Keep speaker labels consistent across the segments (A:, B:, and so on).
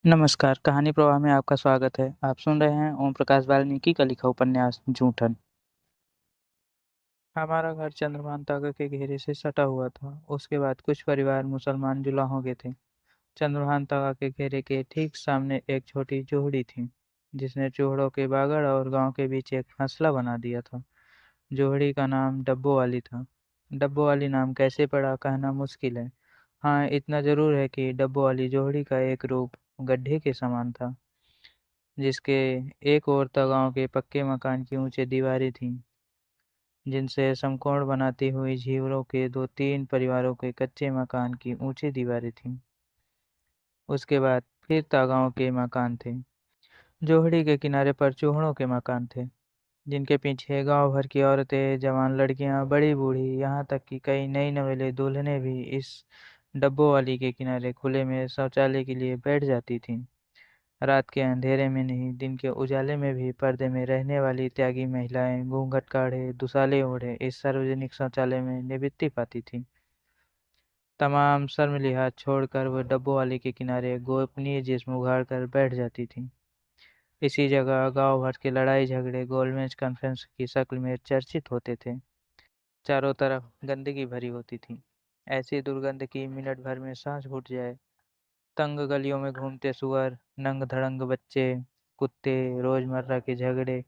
A: नमस्कार, कहानी प्रवाह में आपका स्वागत है। आप सुन रहे हैं ओम प्रकाश वाल्मीकि का लिखा उपन्यास जूठन। हमारा घर चंद्रभान ताका के घेरे से सटा हुआ था। उसके बाद कुछ परिवार मुसलमान जुला हो गए थे। चंद्रभान ताका के घेरे के ठीक सामने एक छोटी जोहड़ी थी, जिसने चूहड़ों के बागड़ और गांव के बीच एक हंसला बना दिया था। जोहड़ी का नाम डब्बो वाली था। डब्बो वाली नाम कैसे पड़ा कहना मुश्किल है। हाँ, इतना जरूर है कि डब्बो वाली जोहड़ी का एक रूप गड्ढे के समान था, जिसके एक ओर तक गांव के पक्के मकान की ऊंची दीवारें थीं, जिनसे समकोण बनाती हुई झीवरों के दो तीन परिवारों के कच्चे मकान की ऊंची दीवारें थीं। उसके बाद फिर तागाओं के मकान थे। जोहड़ी के किनारे पर चूहड़ों के मकान थे, जिनके पीछे गांव भर की औरतें, जवान लड़कियां, बड़ी बूढ़ी, यहाँ तक कि कई नई नवेले दुल्हनें भी इस डब्बों वाली के किनारे खुले में शौचालय के लिए बैठ जाती थीं। रात के अंधेरे में नहीं, दिन के उजाले में भी पर्दे में रहने वाली त्यागी महिलाएं घूंघट काढ़े, दुसाले ओढ़े इस सार्वजनिक शौचालय में निवृत्ति पाती थीं। तमाम शर्म लिहाज छोड़कर वह डब्बों वाले के किनारे गोपनीय जिस्म उघाड़ कर बैठ जाती थीं। इसी जगह गांव भर के लड़ाई झगड़े गोलमेज कॉन्फ्रेंस की शक्ल में चर्चित होते थे। चारों तरफ गंदगी भरी होती थी, ऐसी दुर्गंध की मिनट भर में सांस घुट जाए। तंग गलियों में घूमते सुअर, नंग-धड़ंग बच्चे, कुत्ते, रोजमर्रा के झगड़े,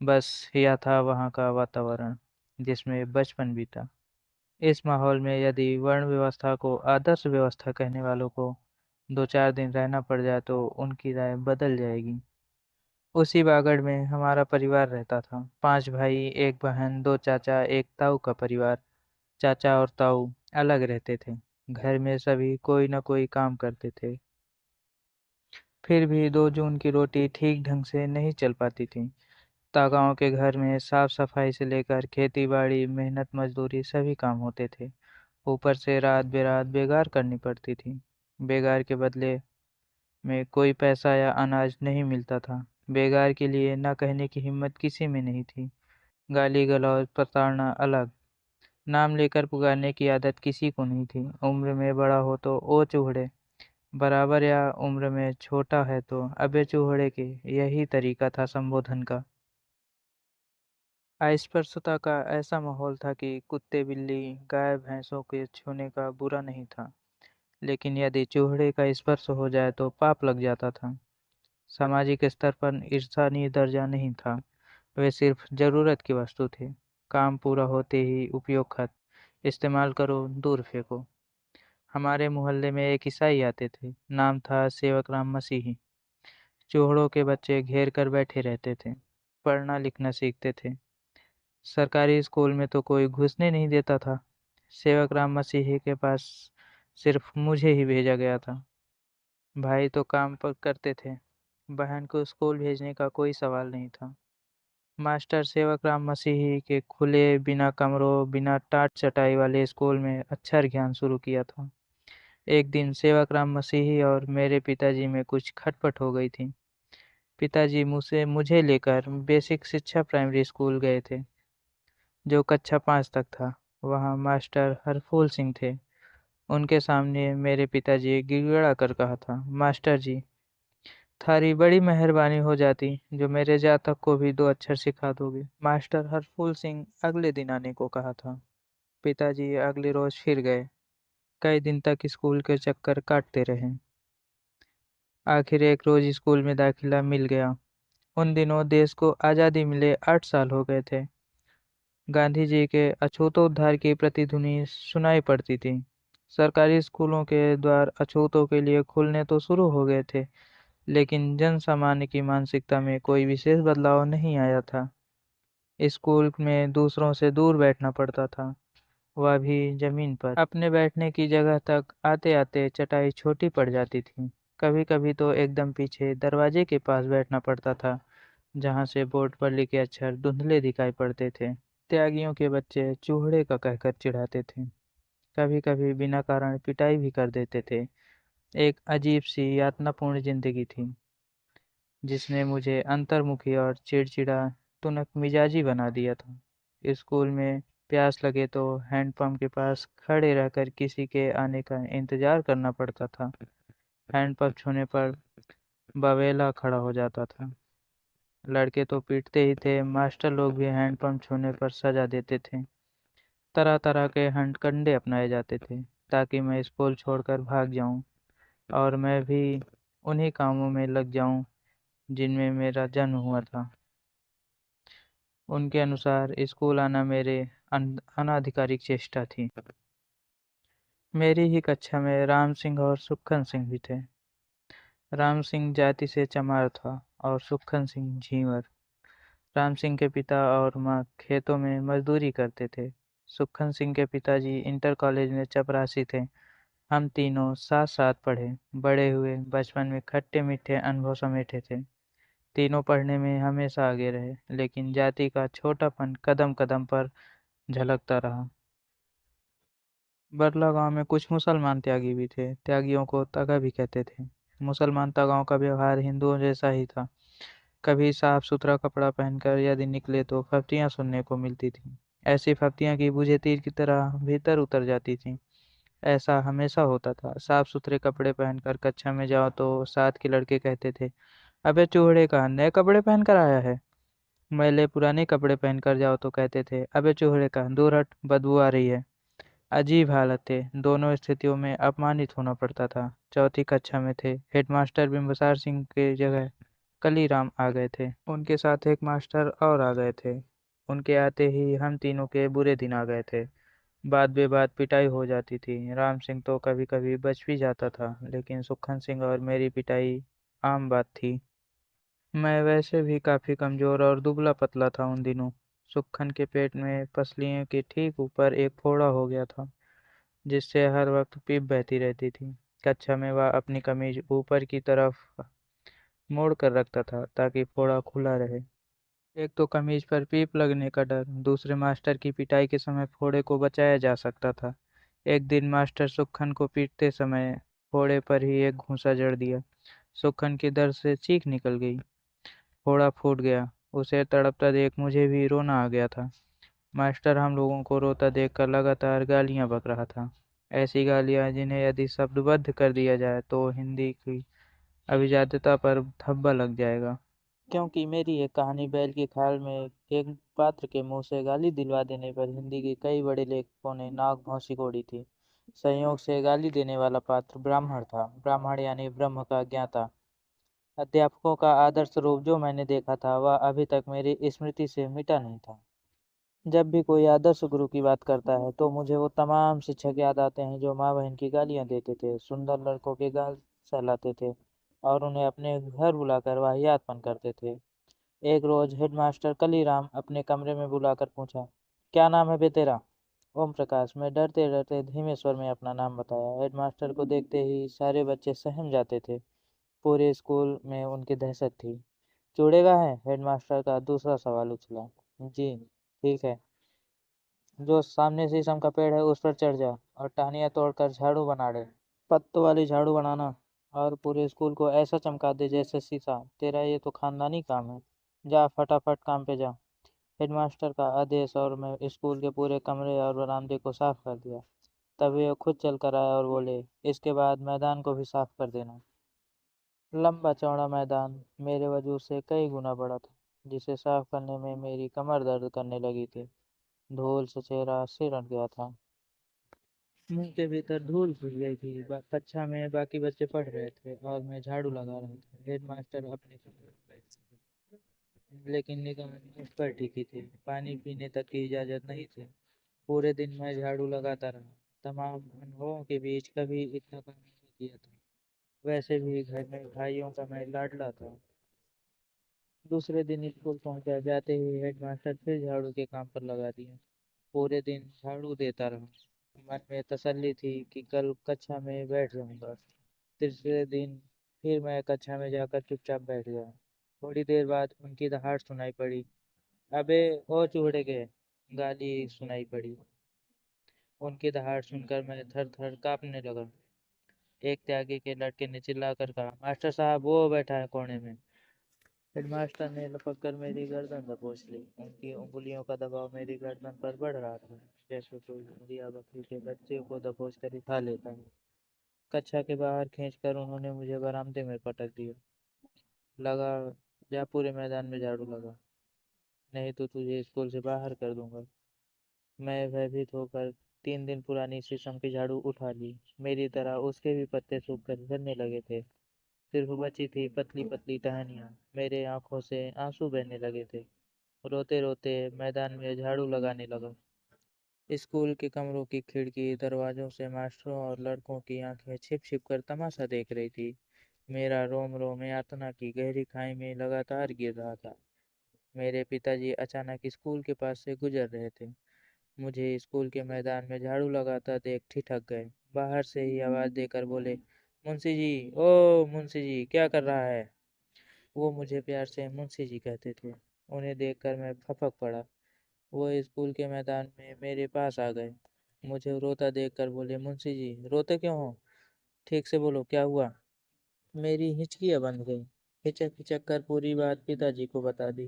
A: बस यह था वहाँ का वातावरण, जिसमें बचपन बीता। इस माहौल में यदि वर्ण व्यवस्था को आदर्श व्यवस्था कहने वालों को 2-4 दिन रहना पड़ जाए तो उनकी राय बदल जाएगी। उसी बागड़ में हमारा परिवार रहता था। 5 भाई, 1 बहन, 2 चाचा, 1 ताऊ का परिवार। चाचा और ताऊ अलग रहते थे। घर में सभी कोई न कोई काम करते थे। फिर भी 2 जून की रोटी ठीक ढंग से नहीं चल पाती थी। तागाओं के घर में साफ सफाई से लेकर खेती बाड़ी, मेहनत मजदूरी सभी काम होते थे। ऊपर से रात बेरात बेगार करनी पड़ती थी। बेगार के बदले में कोई पैसा या अनाज नहीं मिलता था। बेगार के लिए न कहने की हिम्मत किसी में नहीं थी। गाली गलौज प्रताड़ना अलग। नाम लेकर पुकारने की आदत किसी को नहीं थी। उम्र में बड़ा हो तो ओ चूहड़े, बराबर या उम्र में छोटा है तो अबे चूहड़े के, यही तरीका था संबोधन का। अस्पृश्यता का ऐसा माहौल था कि कुत्ते बिल्ली गाय भैंसों के छूने का बुरा नहीं था, लेकिन यदि चूहड़े का स्पर्श हो जाए तो पाप लग जाता था। सामाजिक स्तर पर ईर्षणीय दर्जा नहीं था। वे सिर्फ जरूरत की वस्तु थे। काम पूरा होते ही उपयोग खत्म। इस्तेमाल करो, दूर फेंको। हमारे मोहल्ले में एक ईसाई आते थे। नाम था सेवक राम मसीही। चूहड़ों के बच्चे घेर कर बैठे रहते थे। पढ़ना लिखना सीखते थे। सरकारी स्कूल में तो कोई घुसने नहीं देता था। सेवक राम मसीही के पास सिर्फ मुझे ही भेजा गया था। भाई तो काम पर करते थे। बहन को स्कूल भेजने का कोई सवाल नहीं था। मास्टर सेवक राम मसीही के खुले, बिना कमरों, बिना टाट चटाई वाले स्कूल में अक्षर ज्ञान शुरू किया था। एक दिन सेवक राम मसीही और मेरे पिताजी में कुछ खटपट हो गई थी। पिताजी मुझसे मुझे लेकर बेसिक शिक्षा प्राइमरी स्कूल गए थे, जो कक्षा 5 तक था। वहाँ मास्टर हरफूल सिंह थे। उनके सामने मेरे पिताजी गिड़गिड़ा कर कहा था, मास्टर जी, थारी बड़ी मेहरबानी हो जाती जो मेरे जातक को भी 2 अक्षर सिखा दोगे। मास्टर हरफूल सिंह अगले दिन आने को कहा था। पिताजी अगले रोज फिर गए। कई दिन तक स्कूल के चक्कर काटते रहे। आखिर एक रोज स्कूल में दाखिला मिल गया। उन दिनों देश को आज़ादी मिले 8 साल हो गए थे। गांधी जी के अछूतोद्धार की प्रतिध्वनि सुनाई पड़ती थी। सरकारी स्कूलों के द्वार अछूतों के लिए खुलने तो शुरू हो गए थे, लेकिन जन सामान्य की मानसिकता में कोई विशेष बदलाव नहीं आया था। स्कूल में दूसरों से दूर बैठना पड़ता था, वह भी जमीन पर। अपने बैठने की जगह तक आते आते चटाई छोटी पड़ जाती थी। कभी कभी तो एकदम पीछे दरवाजे के पास बैठना पड़ता था, जहाँ से बोर्ड पर लिखे अक्षर धुंधले दिखाई पड़ते थे। त्यागियों के बच्चे चूहड़े का कहकर चिढ़ाते थे। कभी कभी बिना कारण पिटाई भी कर देते थे। एक अजीब सी यातनापूर्ण जिंदगी थी, जिसने मुझे अंतर्मुखी और चिड़चिड़ा, तुनक मिजाजी बना दिया था। स्कूल में प्यास लगे तो हैंडपंप के पास खड़े रहकर किसी के आने का इंतजार करना पड़ता था। हैंडपंप छूने पर बवेला खड़ा हो जाता था। लड़के तो पीटते ही थे, मास्टर लोग भी हैंडपंप छूने पर सजा देते थे। तरह तरह के हथकंडे अपनाए जाते थे ताकि मैं स्कूल छोड़कर भाग जाऊं और मैं भी उन्हीं कामों में लग जाऊं जिनमें मेरा जन्म हुआ था। उनके अनुसार स्कूल आना मेरे अनाधिकारिक चेष्टा थी। मेरी ही कक्षा में राम सिंह और सुक्खन सिंह भी थे। राम सिंह जाति से चमार था और सुक्खन सिंह झींवर। राम सिंह के पिता और माँ खेतों में मजदूरी करते थे। सुक्खन सिंह के पिताजी इंटर कॉलेज में चपरासी थे। हम तीनों साथ साथ पढ़े बड़े हुए, बचपन में खट्टे मीठे अनुभव समेटे थे। तीनों पढ़ने में हमेशा आगे रहे, लेकिन जाति का छोटापन कदम कदम पर झलकता रहा। बरला गांव में कुछ मुसलमान त्यागी भी थे। त्यागियों को तगा भी कहते थे। मुसलमान तगाओं का व्यवहार हिंदुओं जैसा ही था। कभी साफ सुथरा कपड़ा पहनकर यदि निकले तो फफ्तियां सुनने को मिलती थी। ऐसी फफ्तियां कि बूझे तीर की तरह भीतर उतर जाती थी। ऐसा हमेशा होता था। साफ सुथरे कपड़े पहनकर कक्षा में जाओ तो साथ के लड़के कहते थे, अबे चूहड़े का नए कपड़े पहनकर आया है। मैले पुराने कपड़े पहनकर जाओ तो कहते थे, अबे चूहड़े का दूर हट, बदबू आ रही है। अजीब हालत थे। दोनों स्थितियों में अपमानित होना पड़ता था। चौथी कक्षा में थे। हेडमास्टर बिंबसार सिंह के जगह कलीराम आ गए थे। उनके साथ एक मास्टर और आ गए थे। उनके आते ही हम तीनों के बुरे दिन आ गए थे। बात बेबात पिटाई हो जाती थी। राम सिंह तो कभी कभी बच भी जाता था, लेकिन सुक्खन सिंह और मेरी पिटाई आम बात थी। मैं वैसे भी काफी कमजोर और दुबला पतला था उन दिनों। सुक्खन के पेट में पसलियों के ठीक ऊपर एक फोड़ा हो गया था, जिससे हर वक्त पीप बहती रहती थी। कक्षा में वह अपनी कमीज ऊपर की तरफ मोड़ कर रखता था ताकि फोड़ा खुला रहे। एक तो कमीज पर पीप लगने का डर, दूसरे मास्टर की पिटाई के समय फोड़े को बचाया जा सकता था। एक दिन मास्टर सुक्खन को पीटते समय फोड़े पर ही एक घूंसा जड़ दिया। सुक्खन की दर्द से चीख निकल गई। फोड़ा फूट गया। उसे तड़पता देख मुझे भी रोना आ गया था। मास्टर हम लोगों को रोता देखकर लगातार गालियां बक रहा था। ऐसी गालियां जिन्हें यदि शब्दबद्ध कर दिया जाए तो हिंदी की अभिजात्यता पर धब्बा लग जाएगा। क्योंकि मेरी एक कहानी बैल की खाल में एक पात्र के मुंह से गाली दिलवा देने पर हिंदी के कई बड़े लेखकों ने नाक भौं कोड़ी थी। संयोग से गाली देने वाला पात्र ब्राह्मण था। ब्राह्मण यानी ब्रह्म का ज्ञाता। अध्यापकों का आदर्श रूप जो मैंने देखा था वह अभी तक मेरी स्मृति से मिटा नहीं था। जब भी कोई आदर्श गुरु की बात करता है तो मुझे वो तमाम शिक्षक याद आते हैं जो माँ बहन की गालियां देते थे, सुंदर लड़कों के गाल सहलाते थे और उन्हें अपने घर बुलाकर वाहियातपन करते थे। एक रोज हेडमास्टर कलीराम अपने कमरे में बुलाकर पूछा, क्या नाम है बे तेरा? ओम प्रकाश। मैं डरते डरते धीमे स्वर में अपना नाम बताया। हेडमास्टर को देखते ही सारे बच्चे सहम जाते थे। पूरे स्कूल में उनकी दहशत थी। जोड़ेगा है? हेडमास्टर का दूसरा सवाल उछला। जी ठीक है। जो सामने शीशम का पेड़ है उस पर चढ़ जा और टहनियाँ तोड़कर झाड़ू बना दे। पत्तों वाली झाड़ू बनाना और पूरे स्कूल को ऐसा चमका दे जैसे शीशा। तेरा ये तो खानदानी काम है। जा फटाफट काम पे जा। हेडमास्टर का आदेश और मैं स्कूल के पूरे कमरे और बरामदे को साफ कर दिया। तभी वो खुद चल कर आया और बोले, इसके बाद मैदान को भी साफ कर देना। लंबा चौड़ा मैदान मेरे वजूद से कई गुना बड़ा था, जिसे साफ करने में मेरी कमर दर्द करने लगी थी। धूल से चेहरा सिरट गया था। मुंह के भीतर धूल घुस गई थी। कक्षा में बाकी बच्चे पढ़ रहे थे और मैं झाड़ू लगा रहा था। हेडमास्टर अपने कमरे में बैठे थे, लेकिन निगाह मुझ पर टिकी थी। पानी पीने तक की इजाजत नहीं थी। पूरे दिन मैं झाड़ू लगाता रहा। तमाम अनुभवों के बीच कभी इतना काम नहीं किया था। वैसे भी घर में भाइयों का मैं लाडला था। दूसरे दिन स्कूल पहुंचा। जाते ही हेडमास्टर फिर झाड़ू के काम पर लगा दिया। पूरे दिन झाड़ू देता रहा। मन में तसल्ली थी कि कल कक्षा में बैठ जाऊंगा। तीसरे दिन फिर मैं कक्षा में जाकर चुपचाप बैठ गया। थोड़ी देर बाद उनकी दहाड़ सुनाई पड़ी। अबे ओ चूहड़े के! गाली सुनाई पड़ी। उनकी दहाड़ सुनकर मैं थर थर कांपने लगा। एक त्यागी के लड़के ने चिल्लाकर कहा, मास्टर साहब वो बैठा है कोने में। हेडमास्टर ने लपक कर मेरी गर्दन दबोच ली। उनकी उंगलियों का दबाव मेरी गर्दन पर बढ़ रहा था, जैसे कोई भेड़िया बकरी के बच्चे को दबोच कर उठा लेता है। कक्षा के बाहर खींचकर उन्होंने मुझे बरामदे में पटक दिया। लगा, जा पूरे मैदान में झाड़ू लगा, नहीं तो तुझे स्कूल से बाहर कर दूंगा। मैं भयभीत होकर 3 दिन पुरानी शीशम की झाड़ू उठा ली। मेरी तरह उसके भी पत्ते सूख कर झड़ने लगे थे। सिर्फ बची थी पतली पतली टहनियाँ। मेरे आंखों से आंसू बहने लगे थे। रोते रोते मैदान में झाड़ू लगाने लगा। स्कूल के कमरों की खिड़की दरवाजों से मास्टरों और लड़कों की आंखें छिप छिप कर तमाशा देख रही थी। मेरा रोम रोम यातना की गहरी खाई में लगातार गिर रहा था। मेरे पिताजी अचानक स्कूल के पास से गुजर रहे थे। मुझे स्कूल के मैदान में झाड़ू लगाता देख ठिठक गए। बाहर से ही आवाज देकर बोले, मुंशी जी, ओ मुंशी जी, क्या कर रहा है? वो मुझे प्यार से मुंशी जी कहते थे। उन्हें देखकर मैं फपक पड़ा। वो स्कूल के मैदान में मेरे पास आ गए। मुझे रोता देखकर बोले, मुंशी जी, रोते क्यों हो? ठीक से बोलो, क्या हुआ? मेरी हिचकियां बंद गई। हिचक हिचक कर पूरी बात पिताजी को बता दी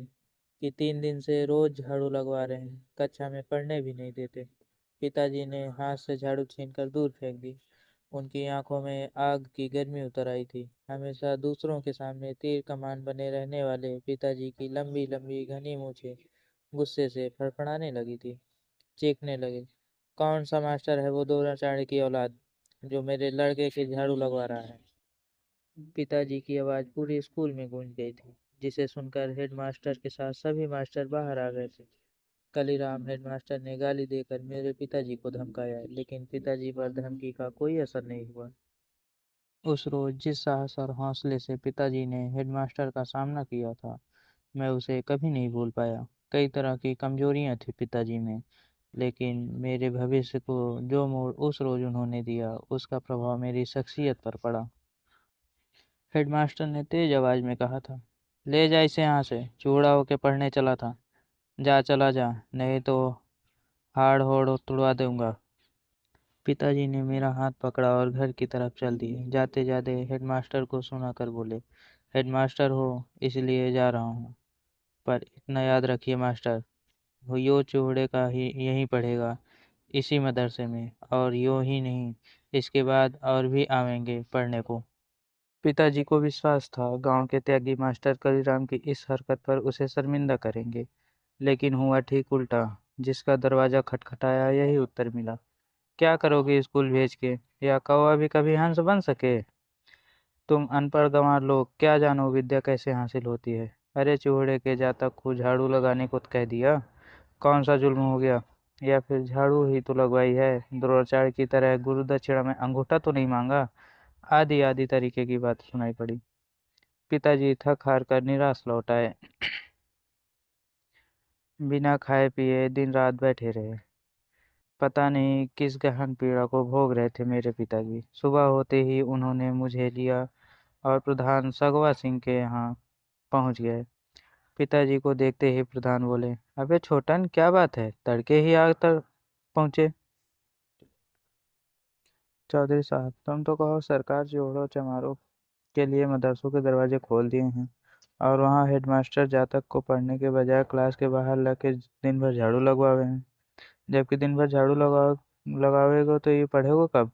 A: कि 3 दिन से रोज झाड़ू लगवा रहे हैं, कक्षा में पढ़ने भी नहीं देते। पिताजी ने हाथ से झाड़ू छीनकर दूर फेंक दी। उनकी आंखों में आग की गर्मी उतर आई थी। हमेशा दूसरों के सामने तीर कमान बने रहने वाले पिताजी की लंबी लंबी घनी मूछें गुस्से से फड़फड़ाने लगी थी। चीखने लगे, कौन सा मास्टर है वो द्रोणाचार्य की औलाद, जो मेरे लड़के की झाड़ू लगवा रहा है? पिताजी की आवाज पूरे स्कूल में गूंज गई थी, जिसे सुनकर हेडमास्टर के साथ सभी मास्टर बाहर आ गए थे। कलीराम हेडमास्टर ने गाली देकर मेरे पिताजी को धमकाया, लेकिन पिताजी पर धमकी का कोई असर नहीं हुआ। उस रोज जिस साहस और हौसले से पिताजी ने हेडमास्टर का सामना किया था, मैं उसे कभी नहीं भूल पाया। कई तरह की कमजोरियां थी पिताजी में, लेकिन मेरे भविष्य को जो मोड़ उस रोज उन्होंने दिया, उसका प्रभाव मेरी शख्सियत पर पड़ा। हेडमास्टर ने तेज आवाज में कहा था, ले जा इसे यहाँ से, चूड़ा होके पढ़ने चला था। जा, चला जा, नहीं तो हाड़ होड़ तुड़वा दूंगा। पिताजी ने मेरा हाथ पकड़ा और घर की तरफ चल दिए। जाते जाते हेडमास्टर को सुना कर बोले, हेडमास्टर हो इसलिए जा रहा हूँ, पर इतना याद रखिए मास्टर, वो यो चूड़े का ही यहीं पढ़ेगा, इसी मदरसे में, और यूं ही नहीं, इसके बाद और भी आवेंगे पढ़ने को। पिताजी को विश्वास था गांव के त्यागी मास्टर कलीराम की इस हरकत पर उसे शर्मिंदा करेंगे, लेकिन हुआ ठीक उल्टा। जिसका दरवाजा खटखटाया यही उत्तर मिला, क्या करोगे स्कूल भेज के, या कौवा भी कभी हंस बन सके? तुम अनपढ़ गंवार लोग क्या जानो विद्या कैसे हासिल होती है? अरे चूहड़े के जातक को झाड़ू लगाने को कह दिया, कौन सा जुल्म हो गया? या फिर झाड़ू ही तो लगवाई है, द्रोणाचार्य की तरह गुरु दक्षिणा में अंगूठा तो नहीं मांगा? आदि आदि तरीके की बात सुनाई पड़ी। पिताजी थक हार कर निराश लौट आए। बिना खाए पिए दिन रात बैठे रहे। पता नहीं किस गहन पीड़ा को भोग रहे थे मेरे पिताजी। सुबह होते ही उन्होंने मुझे लिया और प्रधान सगवा सिंह के यहाँ पहुंच गए। पिताजी को देखते ही प्रधान बोले, अबे छोटन, क्या बात है, तड़के ही आग तक पहुंचे? चौधरी साहब, तुम तो कहो सरकार जोड़ो चमारों के लिए मदरसों के दरवाजे खोल दिए हैं, और वहाँ हेडमास्टर जातक को पढ़ने के बजाय क्लास के बाहर लाके दिन भर झाड़ू लगवावे हैं। जबकि दिन भर झाड़ू लगावेगा तो ये पढ़ेगा कब?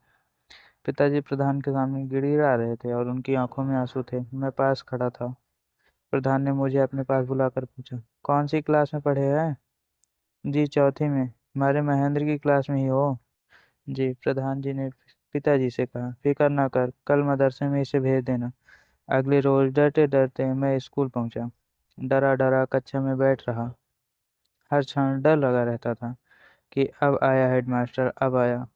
A: पिताजी प्रधान के सामने गिड़गिड़ा रहे थे और उनकी आंखों में आंसू थे। मैं पास खड़ा था। प्रधान ने मुझे अपने पास बुलाकर पूछा, कौन सी क्लास में पढ़े हैं? जी, चौथी में। हमारे महेंद्र की क्लास में ही हो? जी। प्रधान जी ने पिताजी से कहा, फिक्र ना कर, कल मदरसे में इसे भेज देना। अगले रोज डरते डरते मैं स्कूल पहुंचा। डरा डरा कक्षा में बैठ रहा। हर क्षण डर लगा रहता था कि अब आया हेडमास्टर, अब आया।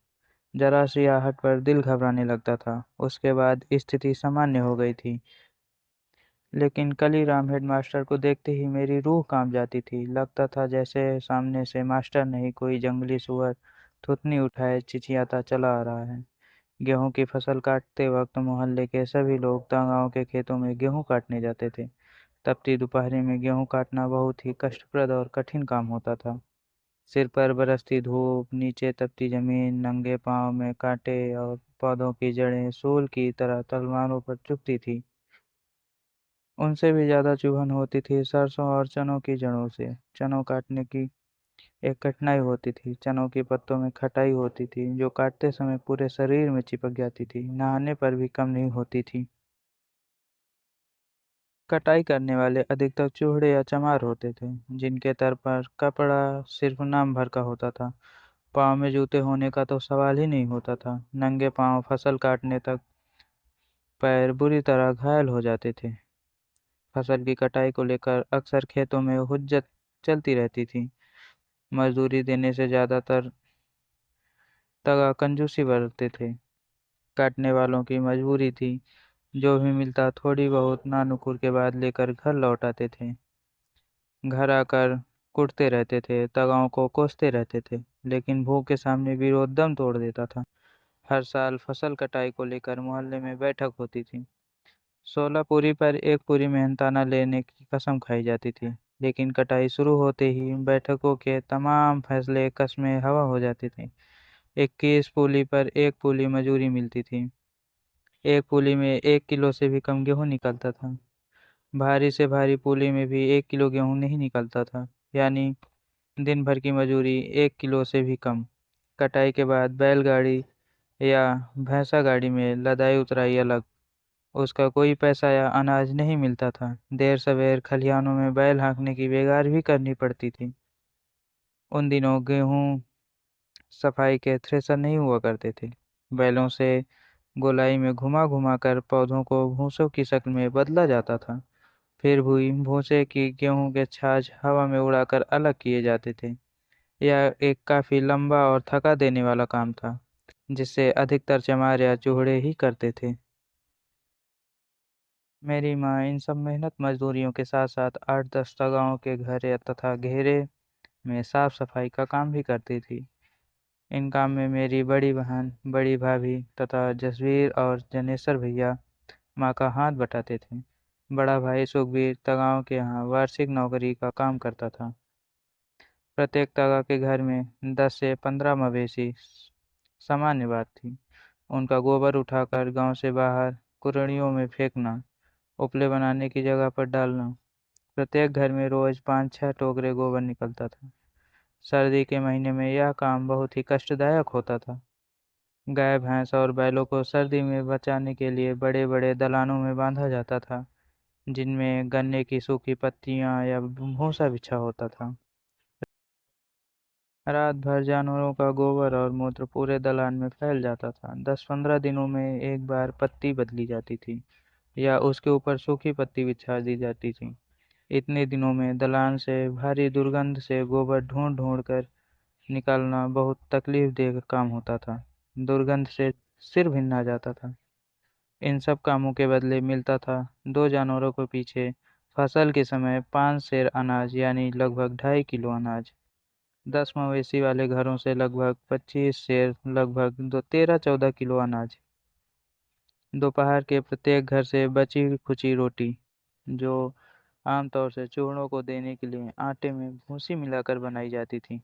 A: जरा सी आहट पर दिल घबराने लगता था। उसके बाद स्थिति सामान्य हो गई थी, लेकिन कलीराम हेडमास्टर को देखते ही मेरी रूह कांप जाती थी। लगता था जैसे सामने से मास्टर नहीं, कोई जंगली सुअर थूथनी उठाए चिचियाता चला आ रहा है। गेहूं की फसल काटते वक्त मोहल्ले के सभी लोग गांव के खेतों में गेहूं काटने जाते थे। तपती दोपहरी में गेहूं काटना बहुत ही कष्टप्रद और कठिन काम होता था। सिर पर बरसती धूप, नीचे तपती जमीन, नंगे पांव में कांटे और पौधों की जड़ें सूल की तरह तलवारों पर चुभती थी। उनसे भी ज्यादा चुभन होती थी सरसों और चनों की जड़ों से। चनों काटने की एक कठिनाई होती थी, चनों के पत्तों में खटाई होती थी जो काटते समय पूरे शरीर में चिपक जाती थी, नहाने पर भी कम नहीं होती थी। कटाई करने वाले अधिकतर चूहड़े या चमार होते थे, जिनके तर पर कपड़ा सिर्फ नाम भर का होता था। पाँव में जूते होने का तो सवाल ही नहीं होता था। नंगे पाँव फसल काटने तक पैर बुरी तरह घायल हो जाते थे। फसल की कटाई को लेकर अक्सर खेतों में हुज्जत चलती रहती थी। मजदूरी देने से ज्यादातर तगा कंजूसी बरतते थे। काटने वालों की मजबूरी थी, जो भी मिलता थोड़ी बहुत नानुकुर के बाद लेकर घर लौट आते थे। घर आकर कुटते रहते थे, तगाओं को कोसते रहते थे, लेकिन भूख के सामने विरोध दम तोड़ देता था। हर साल फसल कटाई को लेकर मोहल्ले में बैठक होती थी। 16 पूरी पर एक पूरी मेहनताना लेने की कसम खाई जाती थी, लेकिन कटाई शुरू होते ही बैठकों के तमाम फैसले कस्में हवा हो जाती थी। 21 पूली पर एक पूली मजूरी मिलती थी। एक पूली में 1 किलो से भी कम गेहूं निकलता था। भारी से भारी पूली में भी 1 किलो गेहूं नहीं निकलता था, यानी दिन भर की मजूरी 1 किलो से भी कम। कटाई के बाद बैलगाड़ी या भैंसा गाड़ी में लदाई उतराई अलग, उसका कोई पैसा या अनाज नहीं मिलता था। देर सवेर खलिहानों में बैल हाँकने की बेगार भी करनी पड़ती थी। उन दिनों गेहूं सफाई के थ्रेसर नहीं हुआ करते थे। बैलों से गोलाई में घुमा घुमा कर पौधों को भूसों की शक्ल में बदला जाता था। फिर भूई भूसे की गेहूं के छाछ हवा में उड़ाकर अलग किए जाते थे। यह एक काफी लंबा और थका देने वाला काम था, जिसे अधिकतर चमार या चूहड़े ही करते थे। मेरी माँ इन सब मेहनत मजदूरियों के साथ साथ 8-10 गांव के घर तथा घेरे में साफ सफाई का काम भी करती थी। इन काम में मेरी बड़ी बहन, बड़ी भाभी तथा जसवीर और जनेश्वर भैया माँ का हाथ बटाते थे। बड़ा भाई सुखबीर तगाओं के यहाँ वार्षिक नौकरी का काम करता था। प्रत्येक तगा के घर में 10 से 15 मवेशी सामान्य बात थी। उनका गोबर उठाकर गांव से बाहर कुरणियों में फेंकना, उपले बनाने की जगह पर डालना। प्रत्येक घर में रोज 5-6 टोकरे गोबर निकलता था। सर्दी के महीने में यह काम बहुत ही कष्टदायक होता था। गाय भैंस और बैलों को सर्दी में बचाने के लिए बड़े बड़े दलानों में बांधा जाता था, जिनमें गन्ने की सूखी पत्तियां या भूसा बिछा होता था। रात भर जानवरों का गोबर और मूत्र पूरे दलान में फैल जाता था। 10-15 दिनों में एक बार पत्ती बदली जाती थी या उसके ऊपर सूखी पत्ती बिछा दी जाती थी। इतने दिनों में दलान से भारी दुर्गंध से गोबर ढूंढ ढूंढ कर निकालना बहुत तकलीफ देह काम होता था। दुर्गंध से सिर भिन्ना जाता था। इन सब कामों के बदले मिलता था 2 जानवरों को पीछे फसल के समय 5 सेर अनाज, यानी लगभग 2.5 किलो अनाज। 10 मवेशी वाले घरों से लगभग 25 सेर, लगभग 13-14 किलो अनाज। दोपहर के प्रत्येक घर से बची खुची रोटी, जो आमतौर से चूहों को देने के लिए आटे में भूसी मिलाकर बनाई जाती थी।